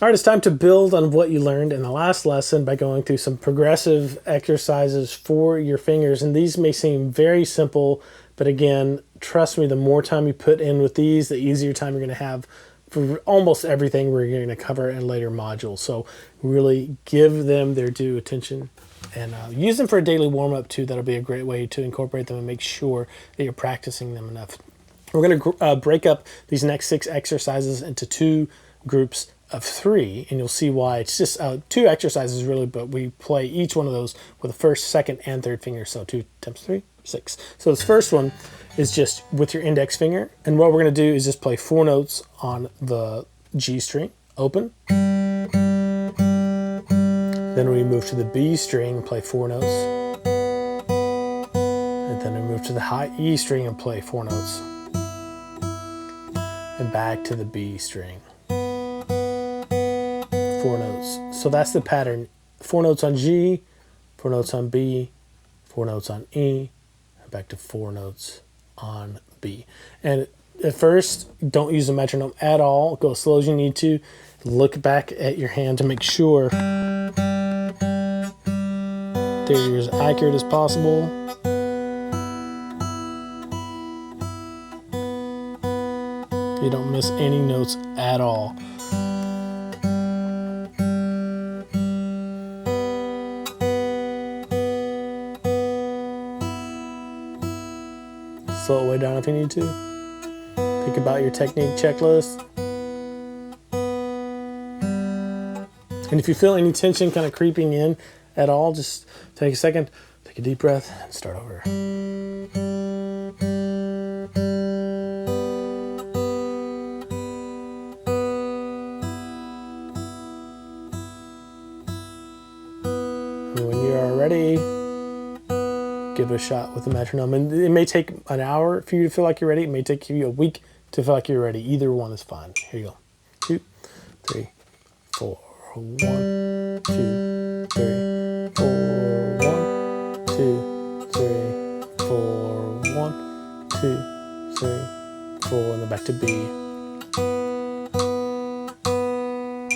All right, it's time to build on what you learned in the last lesson by going through some progressive exercises for your fingers. And these may seem very simple, but again, trust me, the more time you put in with these, the easier time you're going to have for almost everything we're going to cover in later modules. So really give them their due attention and use them for a daily warm-up too. That'll be a great way to incorporate them and make sure that you're practicing them enough. We're going to break up these next 6 exercises into 2 groups of 3, and you'll see why. It's just 2 exercises really, but we play each one of those with the first, second, and third finger. So 2 times 3, 6. So this first one is just with your index finger, and what we're going to do is just play 4 notes on the G string, open. Then we move to the B string and play 4 notes. And then we move to the high E string and play 4 notes. And back to the B string. 4 notes. So that's the pattern. 4 notes on G, 4 notes on B, 4 notes on E, and back to 4 notes on B. And at first, don't use a metronome at all. Go as slow as you need to. Look back at your hand to make sure that you're as accurate as possible. You don't miss any notes at all. Slow it way down if you need to. Think about your technique checklist. And if you feel any tension kind of creeping in at all, just take a second, take a deep breath, and start over. And when you are ready, give it a shot with the metronome. And it may take an hour for you to feel like you're ready. It may take you a week to feel like you're ready. Either one is fine. Here you go. 2, 3, 4. 1, 2, 3, 4. 1, 2, 3, 4. 1, 2, 3, 4. And then back to B.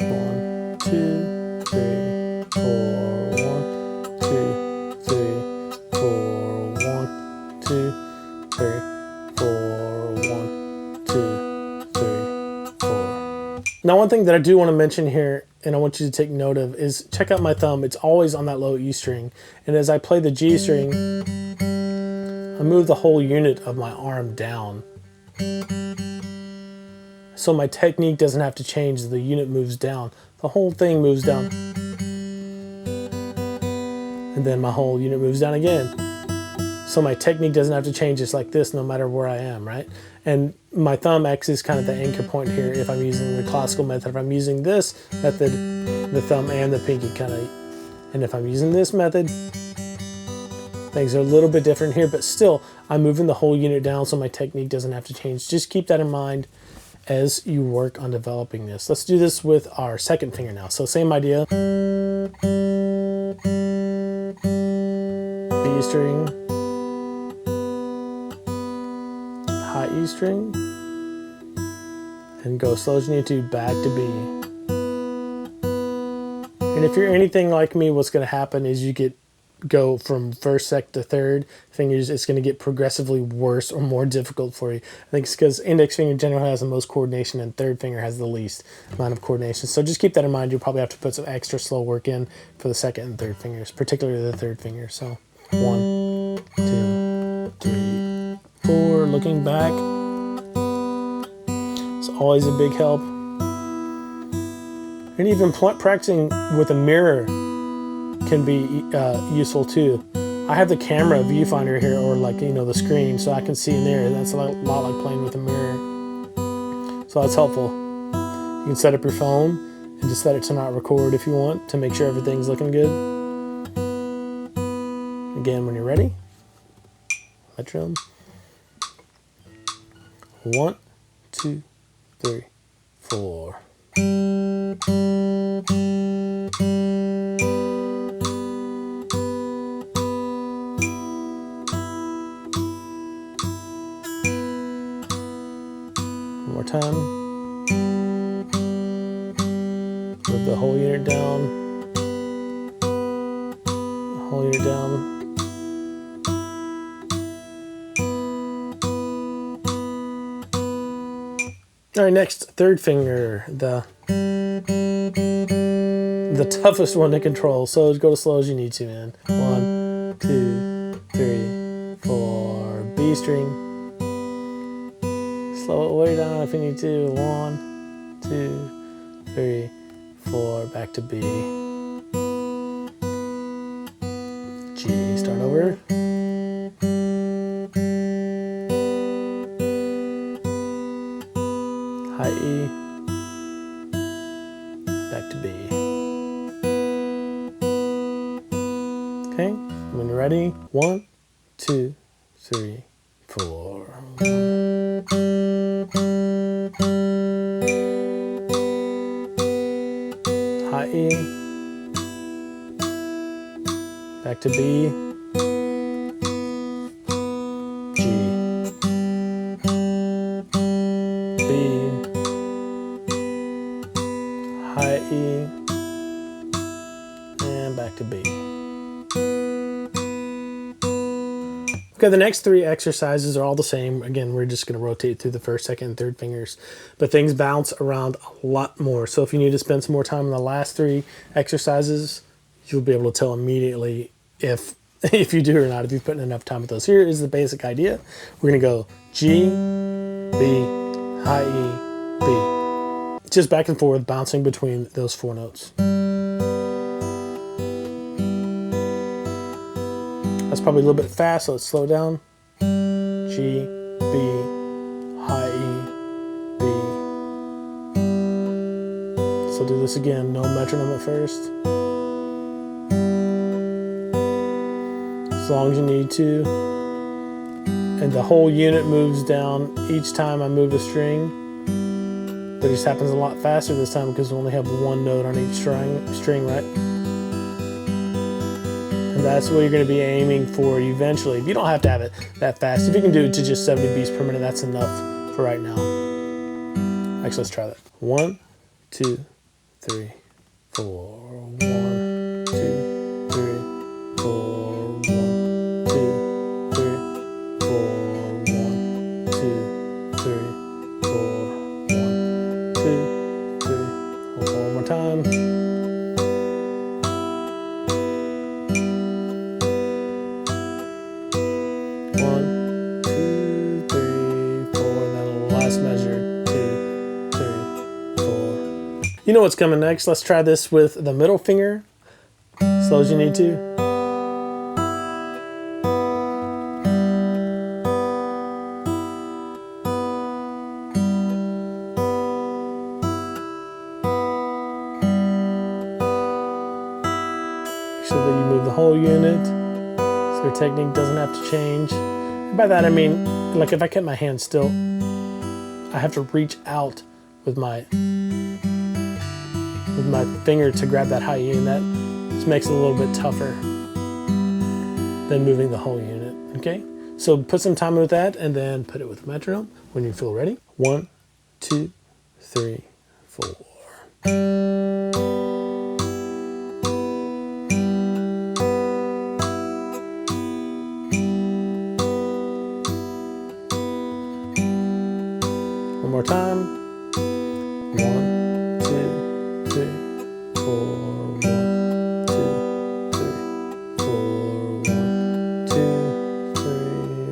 1, 2, 3, 4. 1, 2, 3, 4. 1, 2, 3, 4. 1, 2, 3, 4. Now, one thing that I do want to mention here, and I want you to take note of, is check out my thumb. It's always on that low E string. And as I play the G string, I move the whole unit of my arm down. So my technique doesn't have to change. The unit moves down. The whole thing moves down. And then my whole unit moves down again. So my technique doesn't have to change just like this no matter where I am, right? And my thumb acts is kind of the anchor point here if I'm using the classical method. If I'm using this method, the thumb and the pinky kind of, and if I'm using this method, things are a little bit different here, but still I'm moving the whole unit down so my technique doesn't have to change. Just keep that in mind as you work on developing this. Let's do this with our second finger now. So same idea. B string, high E string, and go as slow as you need to, back to B. And if you're anything like me, what's going to happen is you go from first, second to third fingers. It's going to get progressively worse or more difficult for you. I think it's because index finger generally has the most coordination and third finger has the least amount of coordination. So just keep that in mind. You'll probably have to put some extra slow work in for the second and third fingers, particularly the third finger. So 1, 2, 3, 4. Looking back. It's always a big help. And even practicing with a mirror can be useful too. I have the camera viewfinder here, or the screen, so I can see in there. That's a lot like playing with a mirror. So that's helpful. You can set up your phone and just set it to not record if you want, to make sure everything's looking good. Again, when you're ready, metronome. 1, 2, 3, 4. One more time. Move the whole unit down. Whole unit down. All right, next, third finger, the toughest one to control. So go as slow as you need to, man. 1, 2, 3, 4. B string. Slow it way down if you need to. 1, 2, 3, 4. Back to B. G. Start over. High E, back to B. Okay, when you're ready, 1, 2, 3, 4. High E, back to B. G, B, high E, and back to B. Okay, the next three exercises are all the same. Again, we're just going to rotate through the first, second, and third fingers, but things bounce around a lot more. So if you need to spend some more time on the last three exercises, you'll be able to tell immediately if you do or not, if you've put in enough time with those. Here is the basic idea. We're going to go G, B, high E, B. Just back and forth, bouncing between those four notes. That's probably a little bit fast, so let's slow down. G, B, high E, B. So do this again, no metronome at first. As long as you need to. And the whole unit moves down each time I move a string. But it just happens a lot faster this time because we only have one note on each string, right? And that's what you're going to be aiming for eventually. You don't have to have it that fast. If you can do it to just 70 beats per minute, that's enough for right now. Actually, let's try that. 1, 2, 3, 4. 1, 2, 3, 4. 1, 2, 3, 4. 1, 2, 3, 4. 1, 2, 3. One more time. 1, 2, 3, 4, and then last measure, 2, 3, 4. You know what's coming next. Let's try this with the middle finger, slow as you need to. Make sure that you move the whole unit so your technique doesn't have to change. By that I mean, like if I kept my hand still, I have to reach out with my finger to grab that high E, and that just makes it a little bit tougher than moving the whole unit, okay? So put some time with that and then put it with metronome when you feel ready. 1, 2, 3, 4. One more time. 1, 2, 3, 4. 1, 2, 3, 4. 1, 2, 3,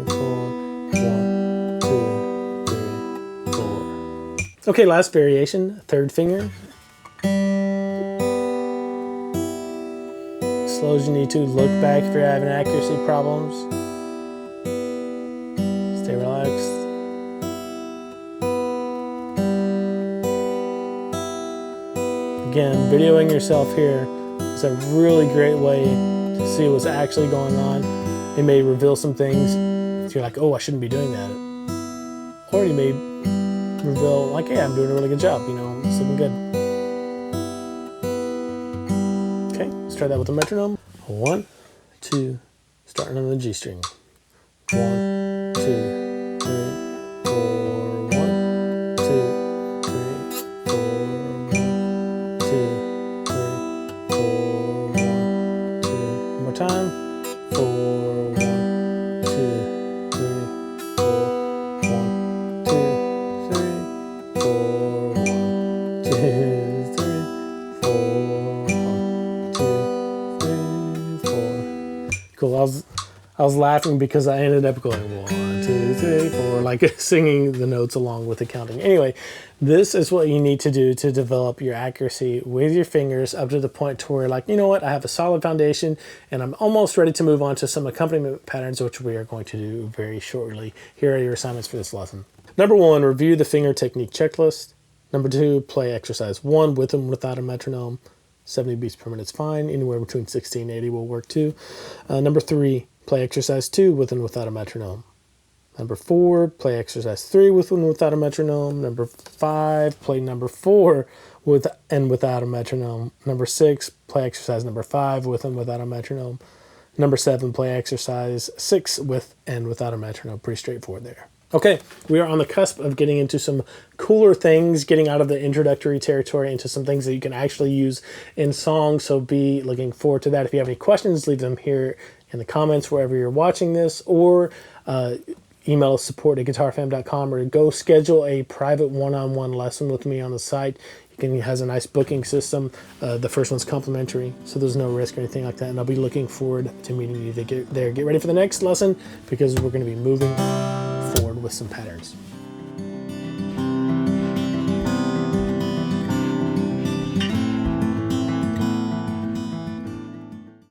4. 1, 2, 3, 4. Okay, last variation, third finger. Slow as you need to. Look back if you're having accuracy problems. Stay relaxed. Again, videoing yourself here is a really great way to see what's actually going on. It may reveal some things. You're like, oh, I shouldn't be doing that. Or you may reveal, like, hey, I'm doing a really good job. You know, it's looking good. Okay, let's try that with the metronome. 1, 2, starting on the G string. 1, 2, 3, 4. 1, 2, 3, 4. 1, 2, 4. 1, 2, 3, 4. Cool. I was laughing because I ended up going 1, 2, 3, 4, like singing the notes along with the counting. Anyway, this is what you need to do to develop your accuracy with your fingers up to the point to where, like, you know what, I have a solid foundation and I'm almost ready to move on to some accompaniment patterns, which we are going to do very shortly. Here are your assignments for this lesson. Number 1, review the finger technique checklist. Number 2, play exercise 1 with and without a metronome. 70 beats per minute is fine. Anywhere between 60 and 80 will work too. Number 3, play exercise 2 with and without a metronome. Number 4, play exercise 3 with and without a metronome. Number 5, play number 4 with and without a metronome. Number 6, play exercise number 5 with and without a metronome. Number 7, play exercise 6 with and without a metronome. Pretty straightforward there. Okay, we are on the cusp of getting into some cooler things, getting out of the introductory territory into some things that you can actually use in songs, so be looking forward to that. If you have any questions, leave them here in the comments wherever you're watching this, or email us support@guitarfam.com, or go schedule a private one-on-one lesson with me on the site. It has a nice booking system. The first one's complimentary, so there's no risk or anything like that, and I'll be looking forward to meeting you there. Get ready for the next lesson because we're going to be moving forward with some patterns.